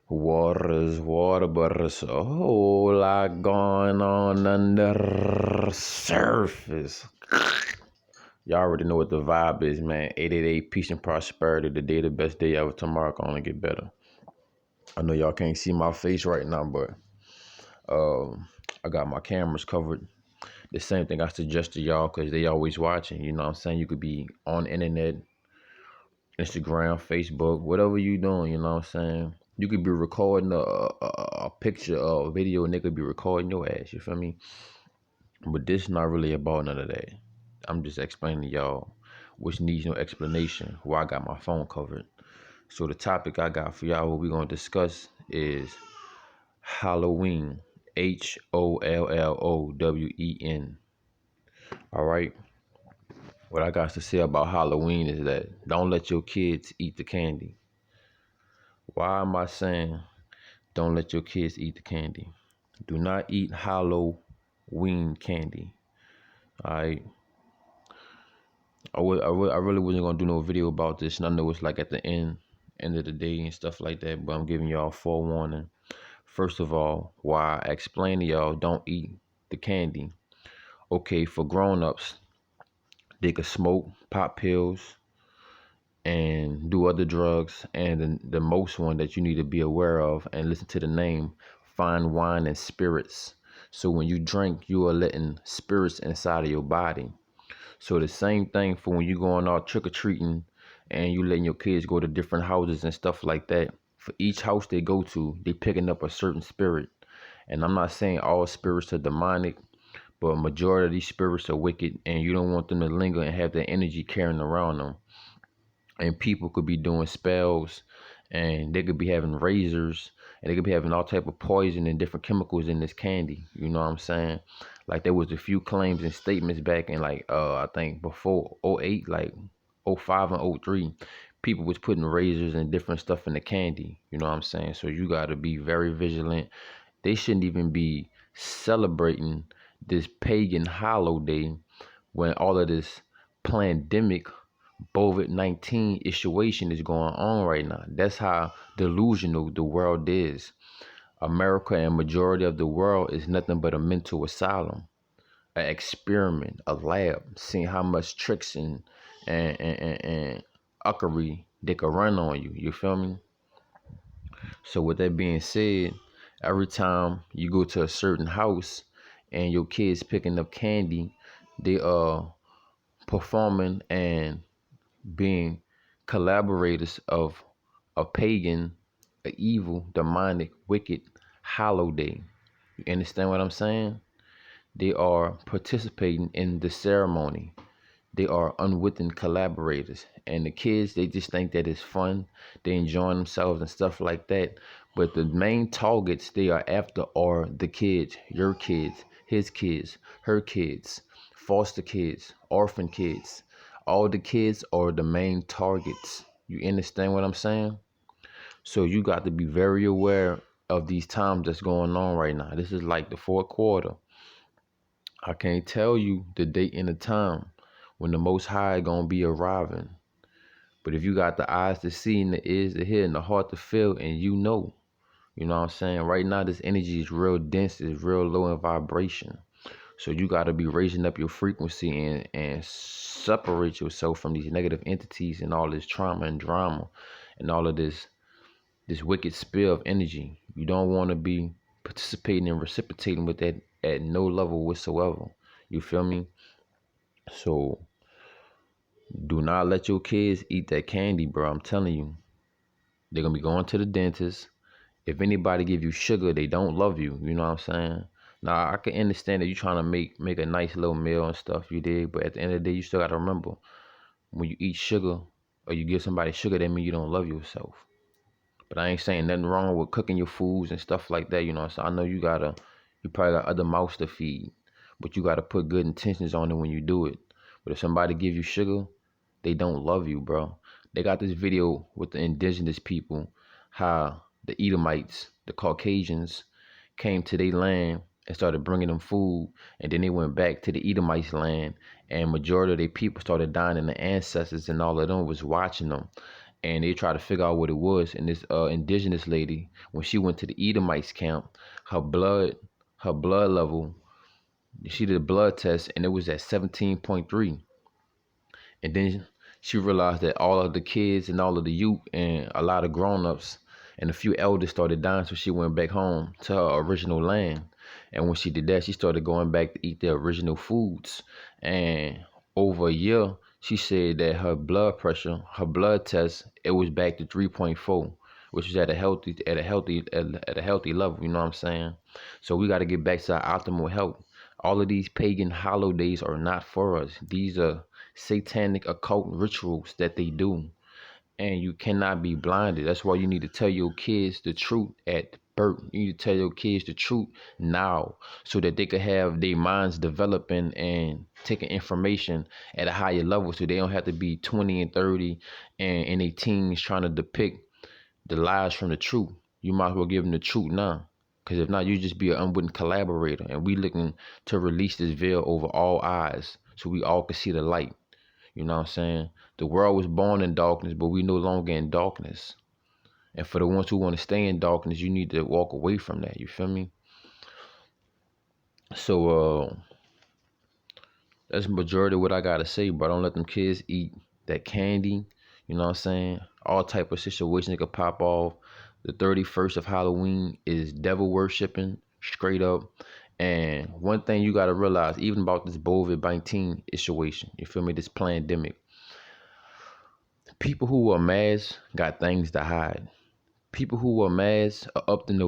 Water is water, but there's a whole lot going on under the surface. Y'all already know what the vibe is, man. 888 peace and prosperity. The day, the best day ever. Tomorrow can only get better. I know y'all can't see my face right now, but I got my cameras covered. The same thing I suggest to y'all because they always watching. You know what I'm saying? You could be on the internet, Instagram, Facebook, whatever you doing, you know what I'm saying? You could be recording a picture or a video and they could be recording your ass, you feel me? But this not really about none of that. I'm just explaining to y'all, which needs no explanation, why I got my phone covered. So the topic I got for y'all, what we're going to discuss is Holloween. Holloween. All right. What I got to say about Halloween is that don't let your kids eat the candy. Why am I saying don't let your kids eat the candy? Do not eat Halloween candy. All right. I really wasn't gonna do no video about this, and I know it's like at the end of the day and stuff like that. But I'm giving y'all forewarning. First of all, why I explain to y'all don't eat the candy. Okay, for grown-ups, they could smoke, pop pills, and do other drugs. And the most one that you need to be aware of and listen to the name, fine wine and spirits. So when you drink, you are letting spirits inside of your body. So the same thing for when you going out trick-or-treating and you letting your kids go to different houses and stuff like that. For each house they go to, they picking up a certain spirit. And I'm not saying all spirits are demonic, but a majority of these spirits are wicked, and you don't want them to linger and have that energy carrying around them. And people could be doing spells, and they could be having razors, and they could be having all type of poison and different chemicals in this candy. You know what I'm saying? Like there was a few claims and statements back in like I think before '08, like '05 and '03, people was putting razors and different stuff in the candy. You know what I'm saying? So you got to be very vigilant. They shouldn't even be celebrating this pagan holiday when all of this pandemic COVID-19 situation is going on right now. That's how delusional the world is. America and majority of the world is nothing but a mental asylum, an experiment, a lab, seeing how much tricks and uckery they could run on you. You feel me? So with that being said, every time you go to a certain house and your kids picking up candy, they are performing and being collaborators of a pagan, a evil, demonic, wicked holiday. You understand what I'm saying? They are participating in the ceremony. They are unwitting collaborators. And the kids, they just think that it's fun. They enjoying themselves and stuff like that. But the main targets they are after are the kids, your kids, his kids, her kids, foster kids, orphan kids. All the kids are the main targets. You understand what I'm saying? So you got to be very aware of these times that's going on right now. This is like the fourth quarter. I can't tell you the date and the time when the Most High gonna be arriving. But if you got the eyes to see and the ears to hear and the heart to feel, and you know what I'm saying? Right now, this energy is real dense, it's real low in vibration. So you got to be raising up your frequency and separate yourself from these negative entities and all this trauma and drama and all of this wicked spill of energy. You don't want to be participating and reciprocating with that at no level whatsoever. You feel me? So do not let your kids eat that candy, bro. I'm telling you. They're going to be going to the dentist. If anybody give you sugar, they don't love you. You know what I'm saying? Now, I can understand that you're trying to make a nice little meal and stuff, you did. But at the end of the day, you still got to remember, when you eat sugar or you give somebody sugar, that means you don't love yourself. But I ain't saying nothing wrong with cooking your foods and stuff like that, you know. So I know you probably got other mouths to feed, but you gotta put good intentions on it when you do it. But if somebody give you sugar, they don't love you, bro. They got this video with the indigenous people, how the Edomites, the Caucasians, came to their land and started bringing them food, and then they went back to the Edomites land, and majority of their people started dying, and the ancestors and all of them was watching them. and they try to figure out what it was. And this indigenous lady, when she went to the Edomites camp, her blood her blood level, she did a blood test and it was at 17.3. And then she realized that all of the kids and all of the youth and a lot of grown-ups and a few elders started dying, so she went back home to her original land. And when she did that, she started going back to eat the original foods. And over a year, she said that her blood pressure, her blood test, it was back to 3.4, which was at a healthy level. You know what I'm saying? So we got to get back to our optimal health. All of these pagan holidays are not for us. These are satanic occult rituals that they do, and you cannot be blinded. That's why you need to tell your kids the truth at birth. You need to tell your kids the truth now, so that they could have their minds developing and taking information at a higher level, so they don't have to be 20 and 30 and in their teens trying to depict the lies from the truth. You might as well give them the truth now. Because if not, you just be an unwitting collaborator. And we looking to release this veil over all eyes so we all can see the light. You know what I'm saying? The world was born in darkness, but we no longer in darkness. And for the ones who want to stay in darkness, you need to walk away from that. You feel me? So that's the majority of what I gotta say, but don't let them kids eat that candy. You know what I'm saying? All type of situations that could pop off. The 31st of Halloween is devil worshiping, straight up. And one thing you gotta realize, even about this COVID-19 situation, you feel me? This pandemic. People who wear masks got things to hide. People who wear masks are up to no